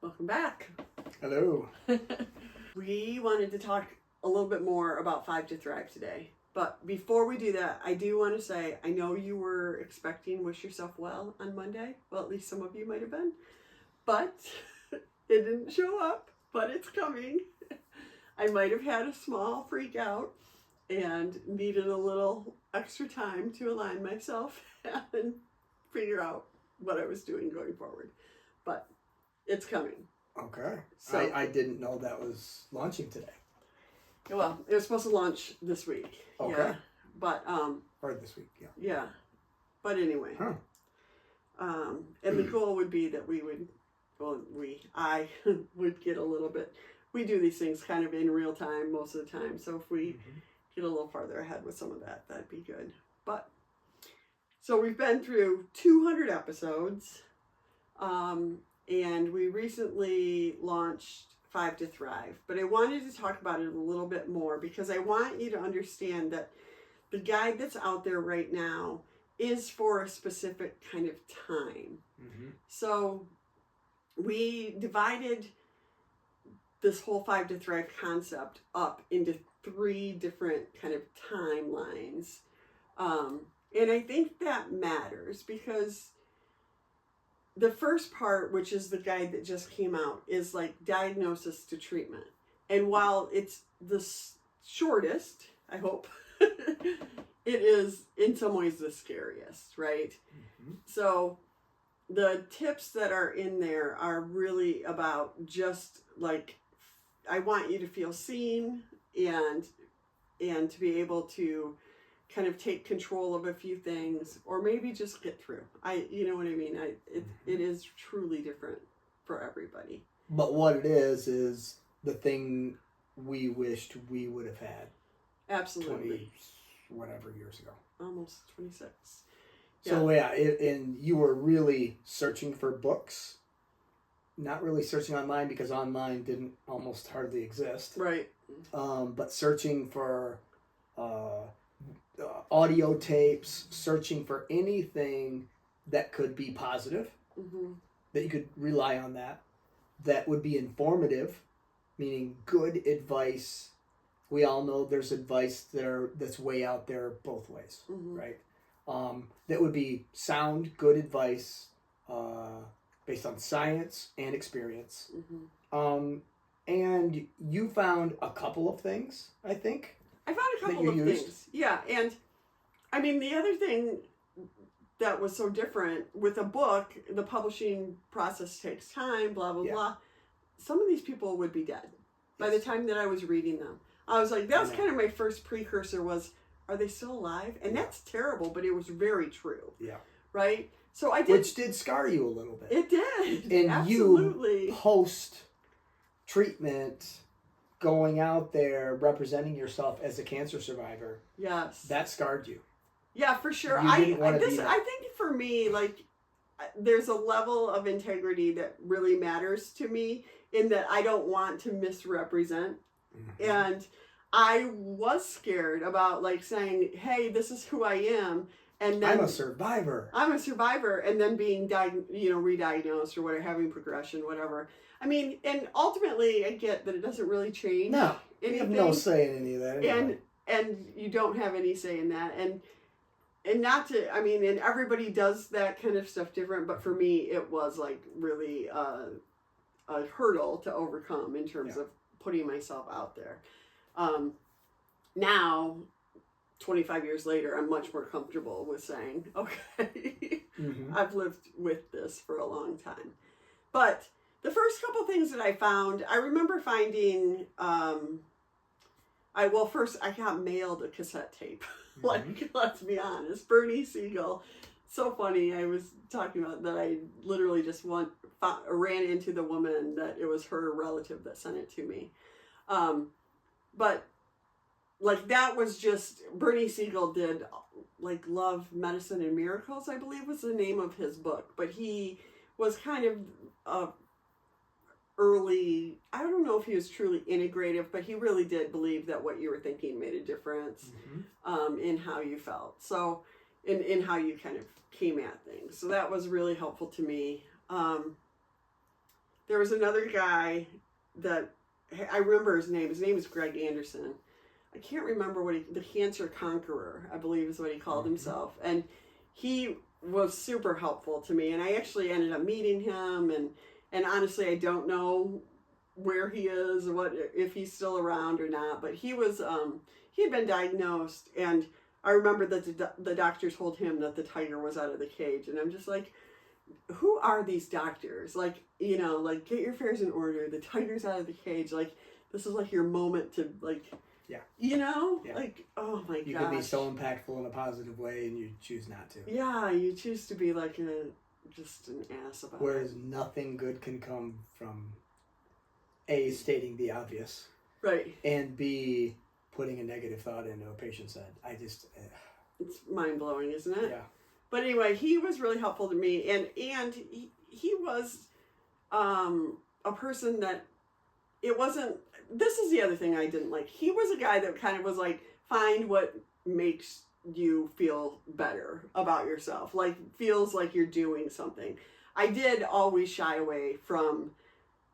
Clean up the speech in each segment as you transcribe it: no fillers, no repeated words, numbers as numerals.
Welcome back. Hello. We wanted to talk a little bit more about 5 to Thrive today. But before we do that, I do want to say, I know you were expecting Wish Yourself Well on Monday. Well, at least some of you might have been. But it didn't show up, but it's coming. I might have had a small freak out and needed a little extra time to align myself and figure out what I was doing going forward. But it's coming. Okay. So, I didn't know that was launching today. Well, it was supposed to launch this week. Okay. Yeah. But Or this week, yeah. yeah. But anyway. Huh. And the goal would be that I would get a little bit, we do these things kind of in real time most of the time. So if we get a little farther ahead with some of that, that'd be good. But so we've been through 200 episodes. And we recently launched 5 to Thrive, but I wanted to talk about it a little bit more because I want you to understand that the guide that's out there right now is for a specific kind of time. Mm-hmm. So we divided this whole 5 to Thrive concept up into 3 different kind of timelines. And I think that matters because the first part, which is the guide that just came out, is like diagnosis to treatment. And while it's the shortest, I hope, it is in some ways the scariest, right? Mm-hmm. So the tips that are in there are really about just like, I want you to feel seen and to be able to kind of take control of a few things, or maybe just get through. You know what I mean? It is truly different for everybody. But what it is the thing we wished we would have had. Absolutely. 20 whatever years ago. Almost 26. So and you were really searching for books, not really searching online because online didn't almost hardly exist. Right. But searching for audio tapes, searching for anything that could be positive, that you could rely on that would be informative, meaning good advice. We all know there's advice that's way out there both ways, right? That would be sound, good advice based on science and experience. And you found a couple of things, I think. I found a couple of things. Yeah. And I mean, the other thing that was so different with a book, the publishing process takes time, blah, blah, blah. Some of these people would be dead by the time that I was reading them. I was like, that was kind of my first precursor was, are they still alive? And that's terrible, but it was very true. Yeah. Right? So I did. Which did scar you a little bit. It did. And absolutely. You post-treatment, going out there representing yourself as a cancer survivor. Yes. That scarred you. Yeah, for sure. You didn't want to be that. I think for me, like, there's a level of integrity that really matters to me in that I don't want to misrepresent. And I was scared about like saying, hey, this is who I am. And then I'm a survivor. And then being re-diagnosed or whatever, having progression, whatever. I mean, and ultimately I get that it doesn't really change. No, anything. You have no say in any of that. Anyway. And you don't have any say in that. And not to, I mean, and everybody does that kind of stuff different, but for me, it was like really a hurdle to overcome in terms of putting myself out there. Now, 25 years later, I'm much more comfortable with saying, okay, I've lived with this for a long time. But the first couple things that I found, I remember finding, first I got mailed a cassette tape. Like, let's be honest, Bernie Siegel. So funny. I was talking about that. I literally just ran into the woman that it was her relative that sent it to me. But like that was just, Bernie Siegel did like Love, Medicine, and Miracles, I believe was the name of his book. But he was kind of early, I don't know if he was truly integrative, but he really did believe that what you were thinking made a difference in how you felt. So in how you kind of came at things. So that was really helpful to me. there was another guy that I remember his name. His name is Greg Anderson. I can't remember the Cancer Conqueror, I believe is what he called himself. And he was super helpful to me. And I actually ended up meeting him. And honestly, I don't know where he is, if he's still around or not. But he was, he had been diagnosed. And I remember that the doctor told him that the tiger was out of the cage. And I'm just like, who are these doctors? Like, you know, like, get your affairs in order. The tiger's out of the cage. Like, this is like your moment to, like, yeah, you know, yeah. like, oh my gosh. You can be so impactful in a positive way, and you choose not to. Yeah, you choose to be like just an ass about Whereas nothing good can come from A, stating the obvious, right, and B, putting a negative thought into a patient's head. it's mind blowing, isn't it? Yeah. But anyway, he was really helpful to me, and he was a person that it wasn't. This is the other thing I didn't like. He was a guy that kind of was like, find what makes you feel better about yourself, like feels like you're doing something. I did always shy away from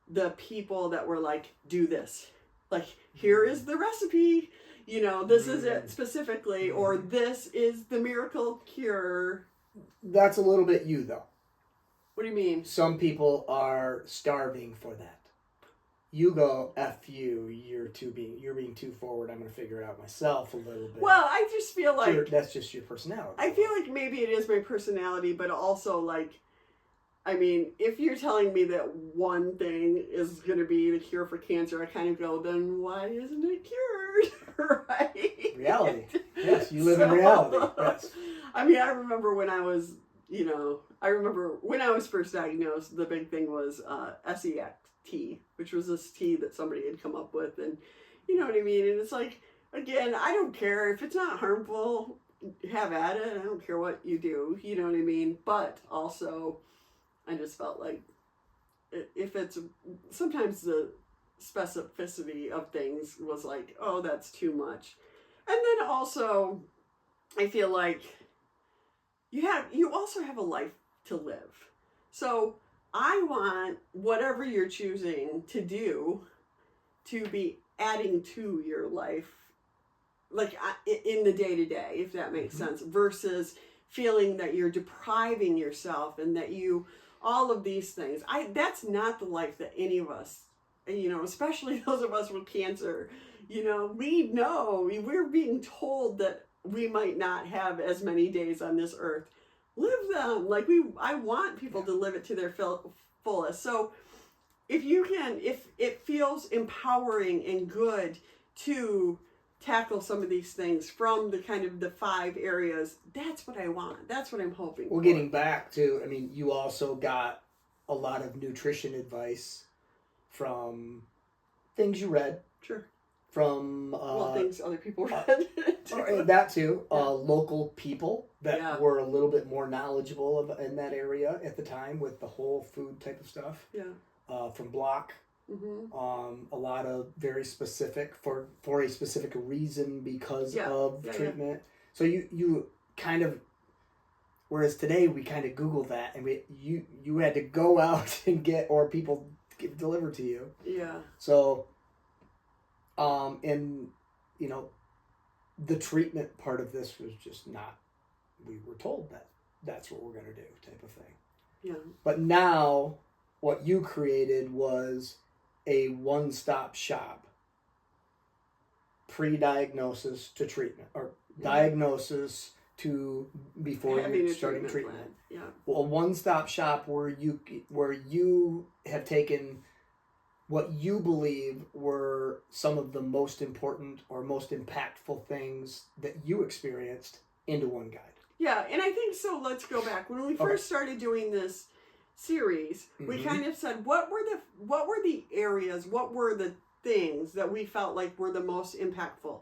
the people that were like, do this, like, here is the recipe, you know, this is it specifically, or this is the miracle cure. That's a little bit you, though. What do you mean? Some people are starving for that. You go, F you, you're being too forward, I'm going to figure it out myself a little bit. Well, I just feel like that's just your personality. I feel like maybe it is my personality, but also, like, I mean, if you're telling me that one thing is going to be the cure for cancer, I kind of go, then why isn't it cured? Right? Reality. Yes, you live in reality. Yes. I mean, I remember when I was first diagnosed, the big thing was SEX tea, which was this tea that somebody had come up with, and you know what I mean? And it's like, again, I don't care if it's not harmful, have at it. I don't care what you do, you know what I mean? But also, I just felt like if it's, sometimes the specificity of things was like, oh, that's too much. And then also, I feel like you also have a life to live. So I want whatever you're choosing to do to be adding to your life, like in the day-to-day, if that makes sense, versus feeling that you're depriving yourself and that all of these things. That's not the life that any of us, you know, especially those of us with cancer, you know, we're being told that we might not have as many days on this earth. Live them. Like I want people to live it to their fullest. So if it feels empowering and good to tackle some of these things from the kind of the 5 areas, that's what I want. That's what I'm hoping for. Getting back to, I mean, you also got a lot of nutrition advice from things you read. Sure. From things other people read. That too. Local people that were a little bit more knowledgeable in that area at the time with the whole food type of stuff. Yeah. From Block. A lot of very specific for a specific reason because of treatment. So you kind of, whereas today we kind of Google that and you had to go out and get, or people get it delivered to you. Yeah. So, and you know, the treatment part of this was just not, we were told that that's what we're going to do type of thing. Yeah. But now what you created was a one-stop shop, pre-diagnosis to treatment, or diagnosis to before you're starting treatment. Yeah. Well, a one-stop shop where you have taken what you believe were some of the most important or most impactful things that you experienced into one guide. Yeah, and I think so. Let's go back when we first started doing this series. We kind of said what were the areas, what were the things that we felt like were the most impactful,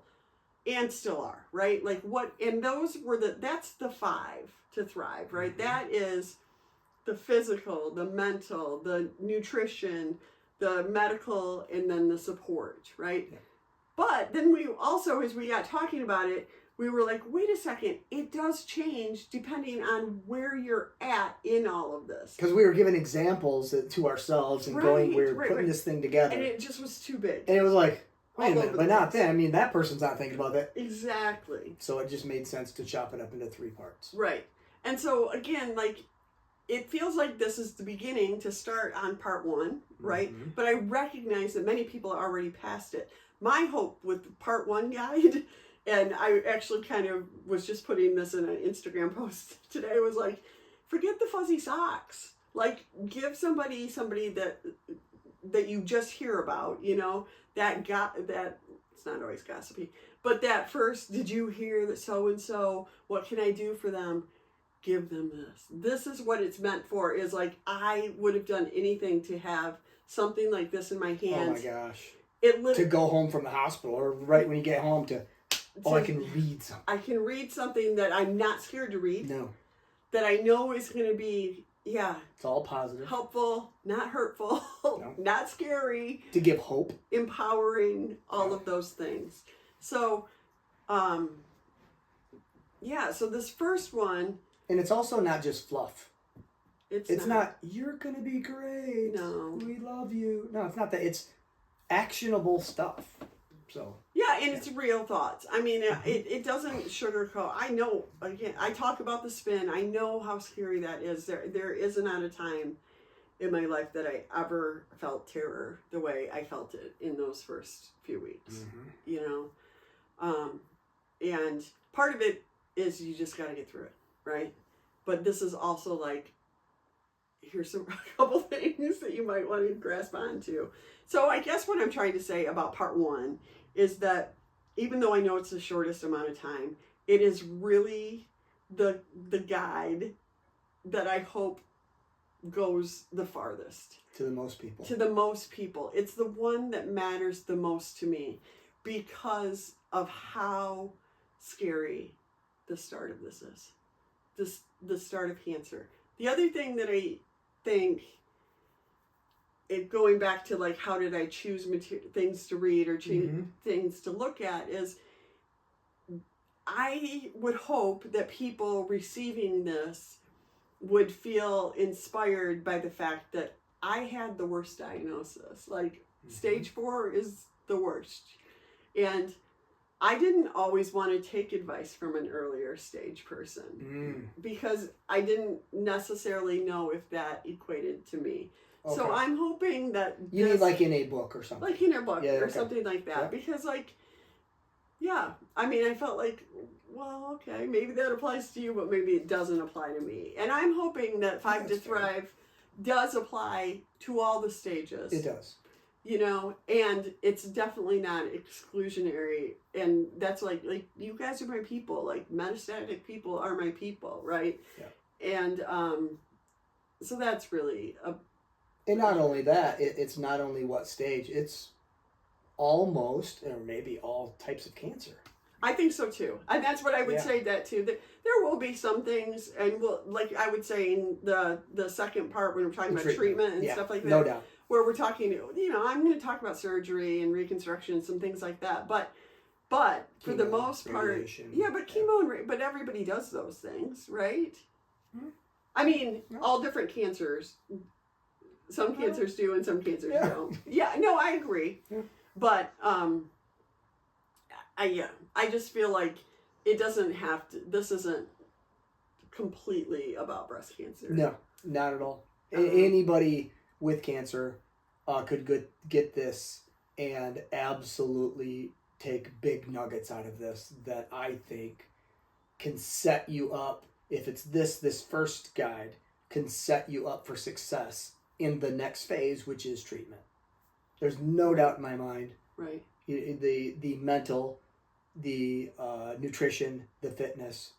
and still are, right? Like what, and those were that's the 5 to thrive, right? That is the physical, the mental, the nutrition, the medical, and then the support, right? Yeah. But then we also, as we got talking about it, we were like, wait a second, it does change depending on where you're at in all of this. Because we were giving examples to ourselves and going, we're putting this thing together. And it just was too big. And it was like, wait a minute, but not that. I mean, that person's not thinking about that. Exactly. So it just made sense to chop it up into 3 parts. Right. And so, again, like, it feels like this is the beginning to start on part 1, right? Mm-hmm. But I recognize that many people are already past it. My hope with the part 1 guide, and I actually kind of was just putting this in an Instagram post today, was like, forget the fuzzy socks. Like, give somebody that you just hear about, you know, that it's not always gossipy, but that first, did you hear that so-and-so, what can I do for them? Give them this. This is what it's meant for, is like, I would have done anything to have something like this in my hands. Oh my gosh. To go home from the hospital, or right when you get home I can read something. I can read something that I'm not scared to read. No. That I know is going to be, it's all positive. Helpful, not hurtful, no. Not scary. To give hope. Empowering, all of those things. So, so this first one. And it's also not just fluff. It's not, you're going to be great. No. We love you. No, it's not that. It's actionable stuff. So. Yeah, and it's real thoughts. I mean, it doesn't sugarcoat. I know, again, I talk about the spin. I know how scary that is. There is not a time in my life that I ever felt terror the way I felt it in those first few weeks. Mm-hmm. You know? And part of it is you just got to get through it, right? But this is also like, here's a couple things that you might want to grasp onto. So I guess what I'm trying to say about part 1 is that even though I know it's the shortest amount of time, it is really the guide that I hope goes the farthest. To the most people. To the most people. It's the one that matters the most to me because of how scary the start of this is. The start of cancer. The other thing that I think, going back to like, how did I choose things to read or choose things to look at, is I would hope that people receiving this would feel inspired by the fact that I had the worst diagnosis. Like, stage 4 is the worst. And I didn't always want to take advice from an earlier stage person because I didn't necessarily know if that equated to me. Okay. So I'm hoping that... You mean like in a book or something? Like in a book or something like that. Yeah. Because like, I mean, I felt like, well, okay, maybe that applies to you, but maybe it doesn't apply to me. And I'm hoping that 5 to Thrive does apply to all the stages. It does. You know, and it's definitely not exclusionary. And that's like you guys are my people. Like, metastatic people are my people, right? Yeah. And so that's really a... And not only that, it's not only what stage, it's almost, or maybe all types of cancer. I think so too. And that's what I would say that too. There will be some things, and like I would say in the second part when we're talking about treatment and stuff like that. No doubt. Where we're talking, you know, I'm going to talk about surgery and reconstruction and some things like that. But for the most part, chemo, but everybody does those things, right? Mm-hmm. I mean, all different cancers. Some cancers do and some cancers don't. Yeah, no, I agree. Yeah. But I just feel like it doesn't have to. This isn't completely about breast cancer. No, not at all. Anybody with cancer could get this and absolutely take big nuggets out of this that I think can set you up. If it's this first guide can set you up for success in the next phase, which is treatment. There's no doubt in my mind. Right. The mental, the nutrition, the fitness,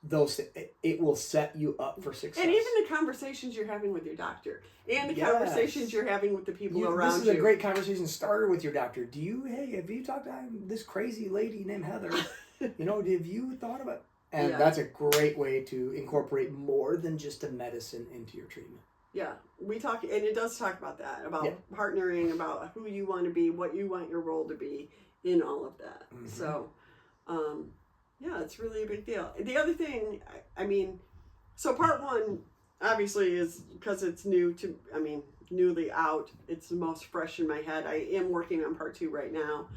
it will set you up for success. And even the conversations you're having with your doctor, and the conversations you're having with the people around you. This is a great conversation starter with your doctor. Have you talked to this crazy lady named Heather? You know, have you thought about? And that's a great way to incorporate more than just a medicine into your treatment. Yeah, we talk, and it does talk about that, about partnering, about who you want to be, what you want your role to be in all of that. Mm-hmm. So, Yeah, it's really a big deal. The other thing, I mean, so part one obviously is because it's newly out. It's the most fresh in my head. I am working on part two right now.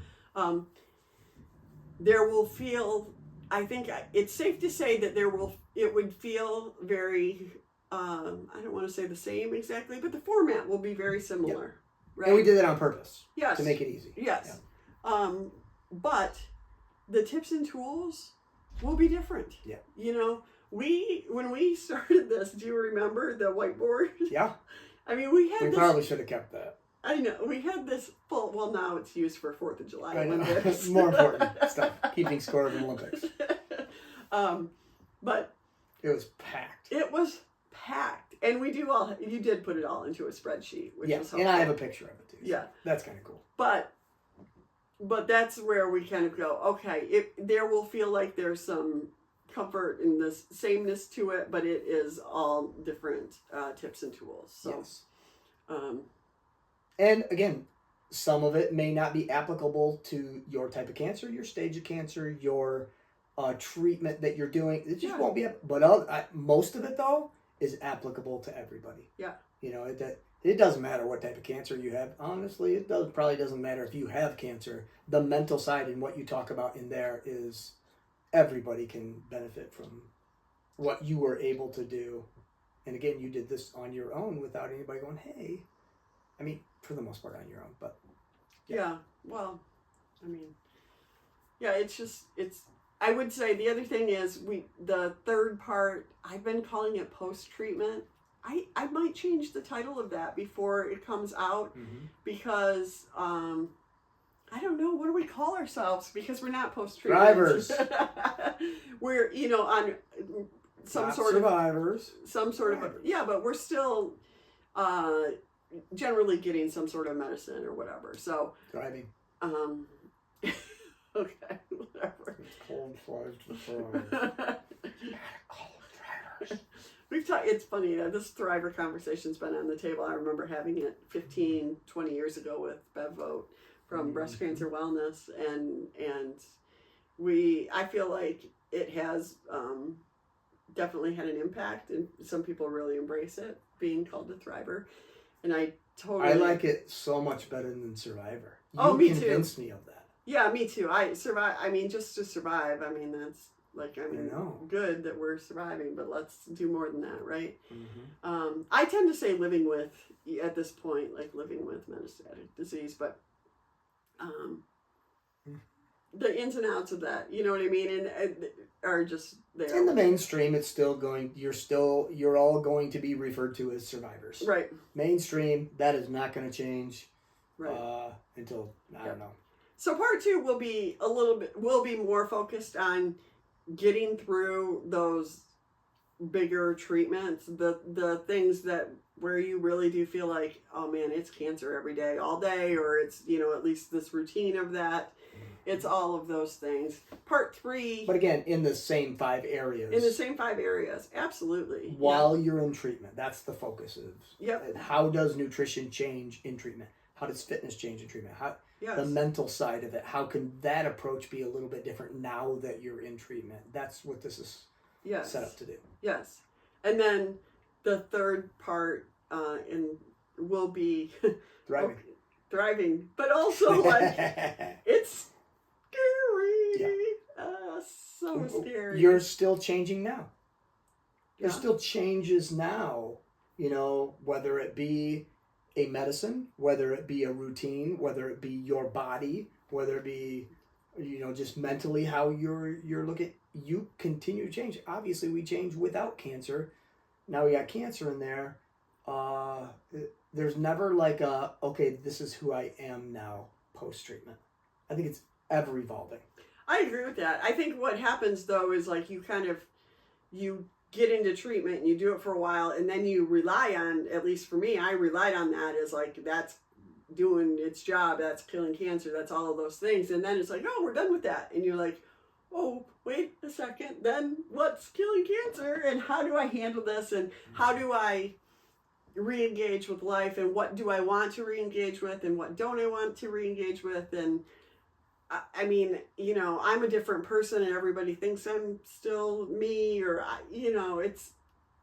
There will feel, I think it's safe to say that it would feel very, I don't want to say the same exactly, but the format will be very similar. Yep. Right? And we did that on purpose. Yes. To make it easy. Yes. Yeah. But the tips and tools will be different. Yeah. You know, when we started this, do you remember the whiteboard? Yeah. I mean, we probably should have kept that. I know. We had this well, now it's used for 4th of July Olympics. More important stuff. Keeping score of the Olympics. But it was packed. It was packed. And you did put it all into a spreadsheet, which was helpful. And I have a picture of it too. So yeah. That's kind of cool. But that's where we kind of go, okay, there will feel like there's some comfort in this sameness to it, but it is all different tips and tools. So, yes. And again, some of it may not be applicable to your type of cancer, your stage of cancer, your treatment that you're doing. It just won't be. But most of it, though, is applicable to everybody. Yeah. You know, it doesn't matter what type of cancer you have. Honestly, probably doesn't matter if you have cancer. The mental side and what you talk about in there is everybody can benefit from what you were able to do. And again, you did this on your own without anybody going, hey. I mean, for the most part on your own, but. Yeah, well, I mean, yeah, I would say the other thing is the third part, I've been calling it post-treatment. I might change the title of that before it comes out because, I don't know, what do we call ourselves? Because we're not post-treatment. Survivors. We're, on some not sort survivors. Some sort survivors. But we're still generally getting some sort of medicine or whatever. So driving. Okay, whatever. It's cold flies to drive. We've talked. It's funny. This Thriver conversation's been on the table. I remember having it 15, 20 years ago with Bev Vogt from Breast Cancer Wellness, and I feel like it has definitely had an impact, and some people really embrace it being called the Thriver. And I like it so much better than Survivor. Me too. You convinced me of that. Yeah, me too. Just to survive. I mean, that's good that we're surviving, but let's do more than that, right? Mm-hmm. I tend to say living with metastatic disease, but the ins and outs of that, you know what I mean, and are just there. In the mainstream, it's still going. You're all going to be referred to as survivors, right? Mainstream, that is not going to change, right? Until I don't know. So part two will be more focused on getting through those bigger treatments, the things where you really do feel like, oh man, it's cancer every day, all day, or it's, at least this routine of that. It's all of those things. Part 3. But again, in the same 5 areas. In the same 5 areas, absolutely. While you're in treatment, that's the focus of. Yep. How does nutrition change in treatment? How does fitness change in treatment? The mental side of it, how can that approach be a little bit different now that you're in treatment? That's what this is set up to do. Yes. And then the third part will be thriving, but also it's scary. Yeah. So scary. You're still changing now. There's still changes now, whether it be a medicine, whether it be a routine, whether it be your body, whether it be, just mentally how you're looking. You continue to change. Obviously, we change without cancer. Now we got cancer in there. There's never like this is who I am now post-treatment. I think it's ever evolving. I agree with that. I think what happens though is like you get into treatment and you do it for a while, and then you rely on, at least for me, I relied on that as like, that's doing its job, that's killing cancer, that's all of those things. And then it's like, oh, we're done with that. And you're like, oh, wait a second, then what's killing cancer? And how do I handle this? And how do I re-engage with life? And what do I want to re-engage with? And what don't I want to re-engage with? And I mean, you know, I'm a different person and everybody thinks I'm still me, or, you know,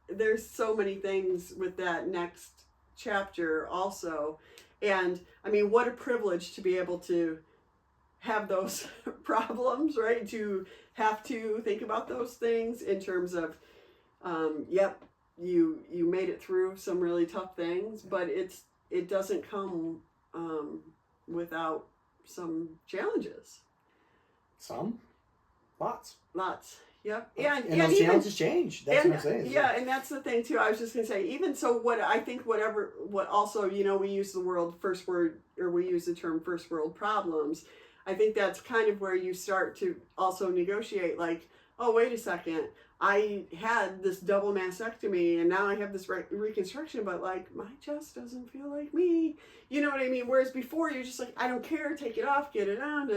there's so many things with that next chapter also. And I mean, what a privilege to be able to have those problems, right? To have to think about those things in terms of, yep, you made it through some really tough things, but it doesn't come without some challenges. Some, lots. Yep. And those challenges change. That's what I'm saying. Yeah, and that's the thing too. I was just gonna say, even so, what I think, what also, you know, we use the term first world problems. I think that's kind of where you start to also negotiate, like, oh, wait a second, I had this double mastectomy and now I have this reconstruction, but like my chest doesn't feel like me. You know what I mean? Whereas before you're just like, I don't care, take it off, get it on,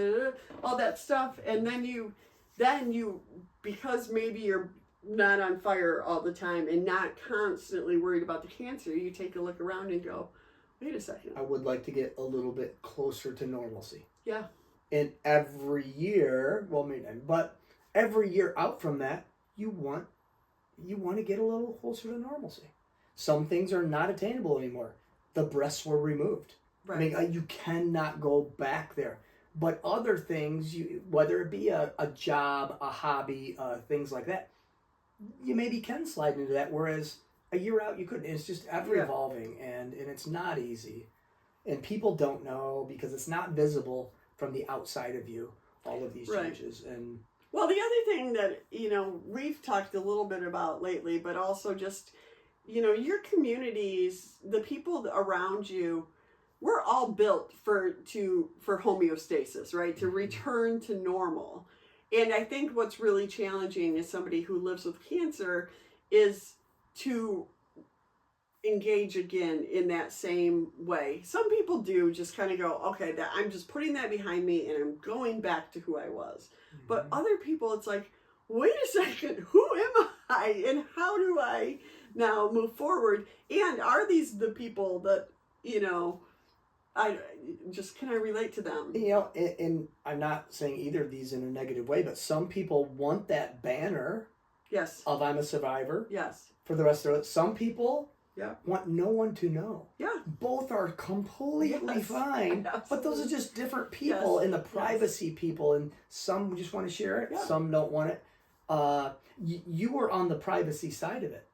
all that stuff, and then you because maybe you're not on fire all the time and not constantly worried about the cancer, you take a look around and go, wait a second. I would like to get a little bit closer to normalcy. Yeah. And every year, but every year out from that, you want to get a little closer to normalcy. Some things are not attainable anymore. The breasts were removed. Right. I mean, you cannot go back there. But other things, whether it be a job, a hobby, things like that, you maybe can slide into that. Whereas a year out, you couldn't. It's just ever evolving, and it's not easy. And people don't know because it's not visible from the outside of you, all of these changes. And well, the other thing that, you know, we've talked a little bit about lately, but also just, you know, your communities, the people around you, we're all built for homeostasis, right? To return to normal. And I think what's really challenging as somebody who lives with cancer is to engage again in that same way. Some people do just kind of go, okay, I'm just putting that behind me and I'm going back to who I was. Mm-hmm. But other people, it's like, wait a second, who am I and how do I now move forward? And are these the people that, you know, can I relate to them? You know, and I'm not saying either of these in a negative way, but some people want that banner of I'm a survivor for the rest of it. Some people want no one to know. Yeah. Both are completely fine, but those are just different people and the privacy people, and some just want to share it, some don't want it. You were on the privacy side of it.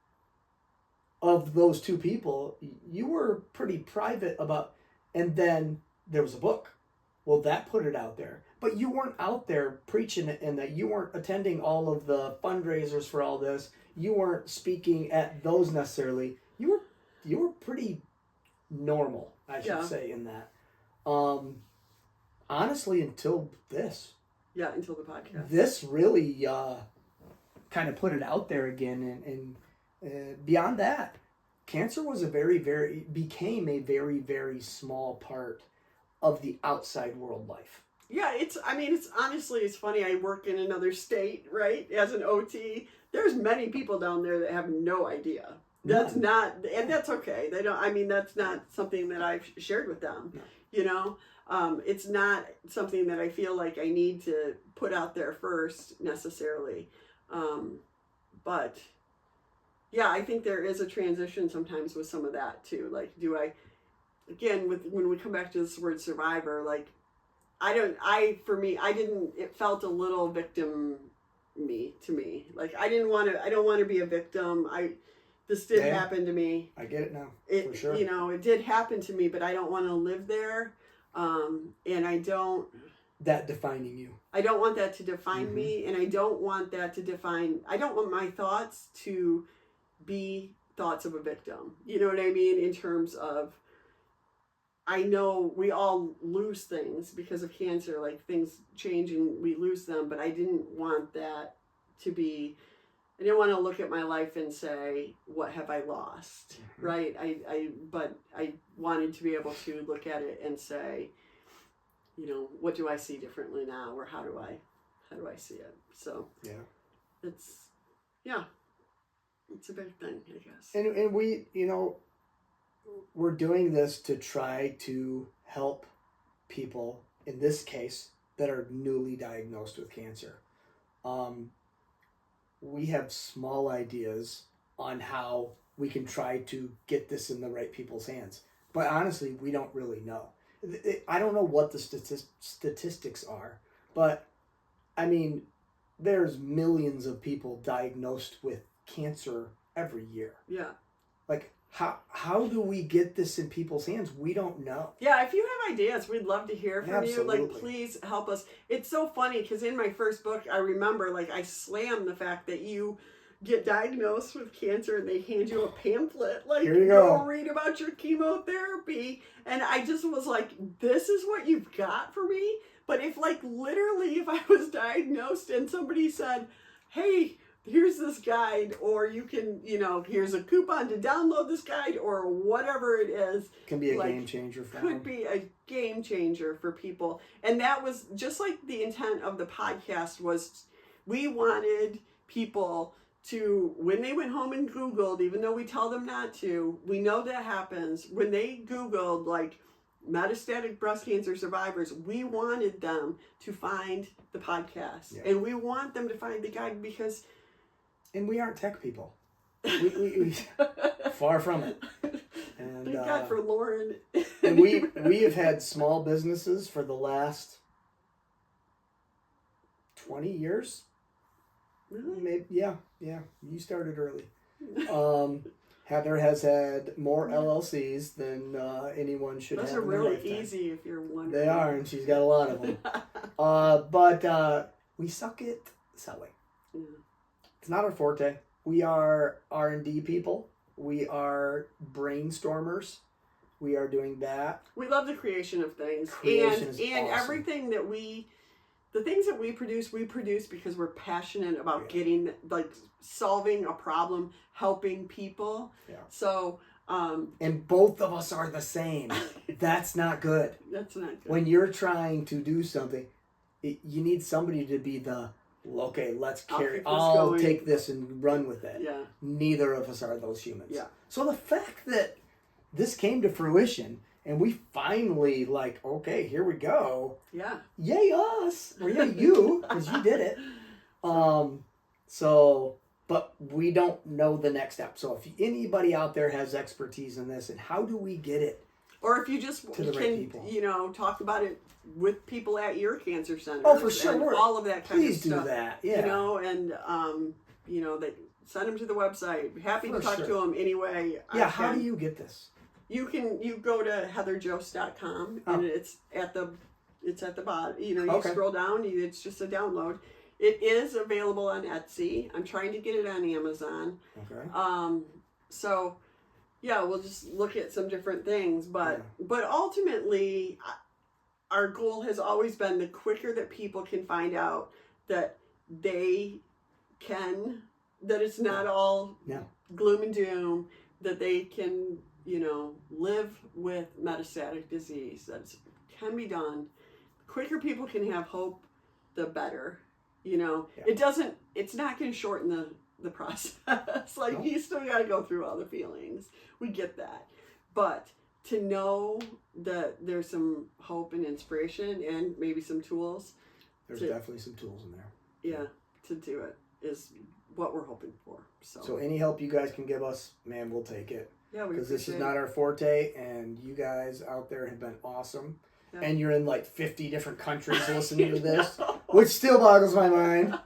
Of those two people, you were pretty private about. And then there was a book. Well, that put it out there. But you weren't out there preaching it, and that you weren't attending all of the fundraisers for all this. You weren't speaking at those necessarily. You were pretty normal, I should say, in that. Honestly, until this. Yeah, until the podcast. This really kind of put it out there again. And beyond that, cancer was became a very, very small part of the outside world life. Yeah, it's honestly, it's funny. I work in another state, right? As an OT, there's many people down there that have no idea. That's not, and that's okay. They don't, that's not something that I've shared with them, you know? It's not something that I feel like I need to put out there first necessarily. But yeah, I think there is a transition sometimes with some of that too. Like, when we come back to this word survivor, like, it felt a little victim to me. Like, I don't want to be a victim. This did happen to me. I get it now, for sure. You know, it did happen to me, but I don't want to live there. And I don't... That defining you. I don't want that to define me, and I don't want that to define... I don't want my thoughts to be thoughts of a victim. You know what I mean? In terms of, I know we all lose things because of cancer, like things change and we lose them, but I didn't want that to be, I didn't want to look at my life and say, what have I lost? Right? But I wanted to be able to look at it and say, you know, what do I see differently now? Or how do I see it? So it's a big thing, I guess. And we, you know, we're doing this to try to help people, in this case, that are newly diagnosed with cancer. We have small ideas on how we can try to get this in the right people's hands. But honestly, we don't really know. I don't know what the statistics are, but I mean, there's millions of people diagnosed with cancer every year. Yeah. Like, how do we get this in people's hands? We don't know. Yeah, if you have ideas, we'd love to hear from Absolutely. you. Like, please help us. It's so funny because in my first book, I remember, like, I slammed the fact that you get diagnosed with cancer and they hand you a pamphlet. Like, Here you go. read about your chemotherapy. And I just was like, this is what you've got for me? But if, like, literally, if I was diagnosed and somebody said, hey, here's this guide, or you can, here's a coupon to download this guide, or whatever it is. Can be a game changer for them. Could be a game changer for people. And that was just like the intent of the podcast was we wanted people to, when they went home and Googled, even though we tell them not to, we know that happens. When they Googled, like, metastatic breast cancer survivors, we wanted them to find the podcast. Yeah. And we want them to find the guide because... And we aren't tech people. We far from it. And, thank God for Lauren. And we have had small businesses for the last 20 years. Really? Maybe, yeah. You started early. Heather has had more LLCs than anyone should have. Those are really easy if you're wondering. They are, and she's got a lot of them. But we suck at selling. Yeah. It's not our forte. We are R&D people. We are brainstormers. We are doing that. We love the creation of things. Creation is and awesome. Everything that the things that we produce because we're passionate about getting, like, solving a problem, helping people. Yeah. So, and both of us are the same. That's not good. That's not good. When you're trying to do something, you need somebody to be okay, let's carry. I'll take this and run with it. Yeah. Neither of us are those humans. Yeah. So the fact that this came to fruition and we finally, like, okay, here we go. Yeah. Yay us. Or yay you, because you did it. But we don't know the next step. So if anybody out there has expertise in this, and how do we get it? Or if you just to the right people? Talk about it with people at your cancer center. Oh, for sure. All of that kind of stuff. Please do that. Yeah. They send them to the website. Happy to talk to them anyway. Yeah. How do you get this? You go to heatherjost.com and it's at the bottom. You scroll down. It's just a download. It is available on Etsy. I'm trying to get it on Amazon. Okay. So, yeah, we'll just look at some different things, but ultimately, our goal has always been the quicker that people can find out that that it's not all gloom and doom, that they can, live with metastatic disease. That can be done. The quicker people can have hope, the better. It's not going to shorten the process. You still got to go through all the feelings. We get that. But to know that there's some hope and inspiration and maybe some tools. There's definitely some tools in there. Yeah, to do it is what we're hoping for. So any help you guys can give us, man, we'll take it. Yeah, because this is not our forte, and you guys out there have been awesome. Yeah. And you're in like 50 different countries listening to this, which still boggles my mind.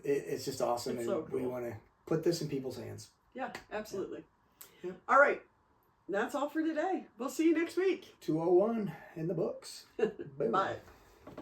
It's just awesome, and so cool. We want to put this in people's hands. Yeah, absolutely. Yeah. All right, that's all for today. We'll see you next week. 201 in the books. Bye.